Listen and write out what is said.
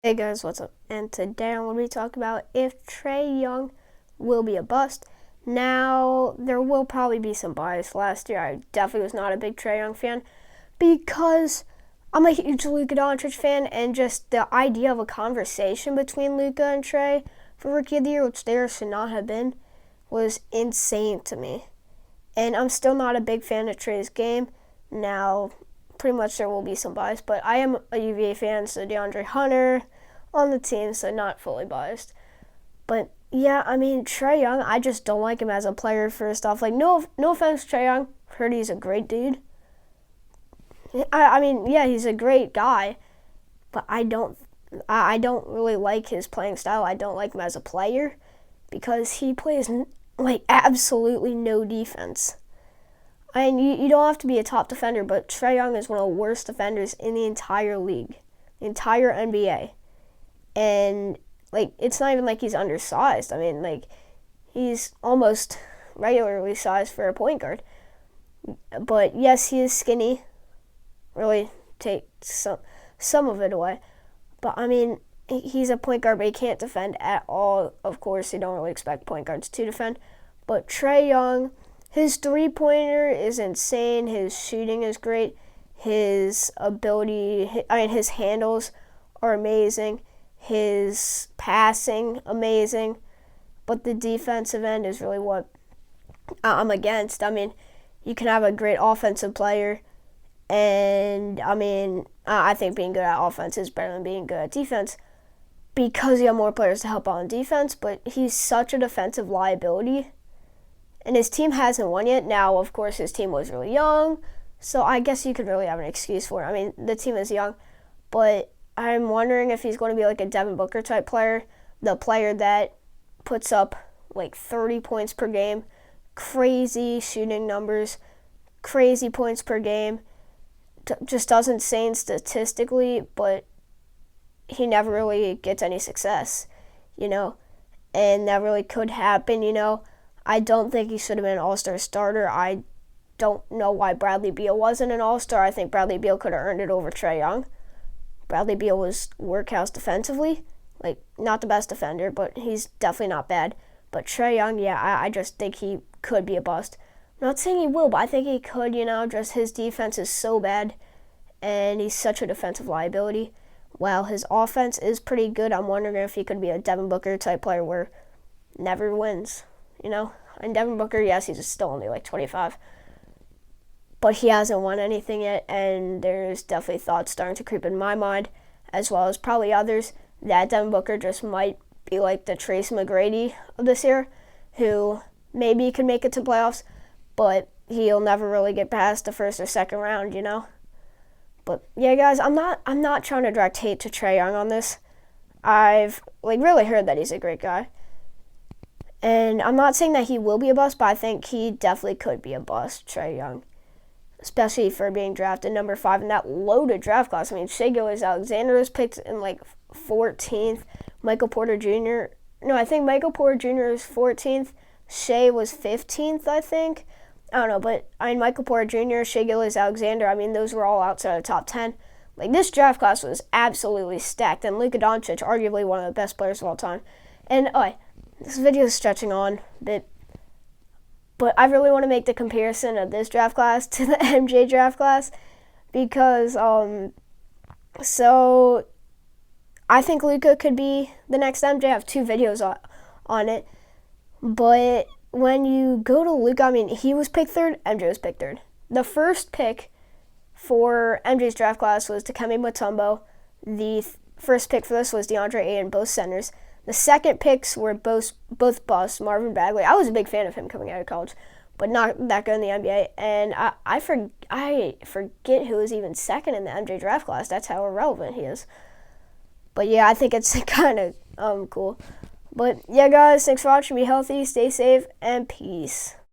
Hey guys, what's up? And today I'm going to be talking about if Trae Young will be a bust. Now, there will probably be some bias. Last year, I definitely was not a big Trae Young fan because I'm a huge Luka Doncic fan, and just the idea of a conversation between Luka and Trae for Rookie of the Year, which there should not have been, was insane to me. And I'm still not a big fan of Trae's game. Now, pretty much there will be some bias, but I am a UVA fan, so DeAndre Hunter on the team, so not fully biased. But yeah, I mean, Trae Young, I just don't like him as a player. First off, like no offense, Trae Young, heard he's a great dude. I mean, yeah, he's a great guy, but I don't really like his playing style. I don't like him as a player because he plays like absolutely no defense. I mean, you don't have to be a top defender, but Trae Young is one of the worst defenders in the entire league, the entire NBA. And, like, it's not even like he's undersized. I mean, like, he's almost regularly sized for a point guard. But, yes, he is skinny. Really take some of it away. But, I mean, he's a point guard, but he can't defend at all. Of course, you don't really expect point guards to defend. But Trae Young, his three-pointer is insane. His shooting is great. His his handles are amazing. His passing, amazing. But the defensive end is really what I'm against. I mean, you can have a great offensive player, and, I mean, I think being good at offense is better than being good at defense because you have more players to help out on defense, but he's such a defensive liability. And his team hasn't won yet. Now, of course, his team was really young, so I guess you could really have an excuse for it. I mean, the team is young, but I'm wondering if he's going to be like a Devin Booker type player, the player that puts up like 30 points per game, crazy shooting numbers, crazy points per game, just does insane statistically, but he never really gets any success, and that really could happen. I don't think he should have been an all-star starter. I don't know why Bradley Beal wasn't an all-star. I think Bradley Beal could have earned it over Trae Young. Bradley Beal was workhorse defensively. Like, not the best defender, but he's definitely not bad. But Trae Young, yeah, I just think he could be a bust. I'm not saying he will, but I think he could, just his defense is so bad, and he's such a defensive liability. While his offense is pretty good, I'm wondering if he could be a Devin Booker type player where never wins. And Devin Booker, yes, he's still only like 25. But he hasn't won anything yet, and there's definitely thoughts starting to creep in my mind, as well as probably others, that Devin Booker just might be like the Tracy McGrady of this year, who maybe could make it to playoffs, but he'll never really get past the first or second round, But yeah, guys, I'm not trying to direct hate to Trae Young on this. I've really heard that he's a great guy. And I'm not saying that he will be a bust, but I think he definitely could be a bust, Trae Young. Especially for being drafted number 5 in that loaded draft class. I mean, Shai Gilgeous-Alexander was picked in 14th. Michael Porter Jr. No, I think Michael Porter Jr. was 14th. Shai was 15th, I think. I don't know, but Michael Porter Jr., Shai Gilgeous-Alexander, those were all outside of the top 10. This draft class was absolutely stacked, and Luka Doncic, arguably one of the best players of all time. And, this video is stretching on a bit, but I really want to make the comparison of this draft class to the MJ draft class because, so I think Luka could be the next MJ. I have 2 videos on it, but when you go to Luka, he was picked 3rd, MJ was picked 3rd. The first pick for MJ's draft class was Dikembe Mutombo. The first pick for this was DeAndre Ayton, both centers. The second picks were both busts. Marvin Bagley, I was a big fan of him coming out of college, but not that good in the NBA. And I forget who was even second in the MJ draft class. That's how irrelevant he is. But yeah, I think it's kind of cool. But yeah, guys, thanks for watching. Be healthy, stay safe, and peace.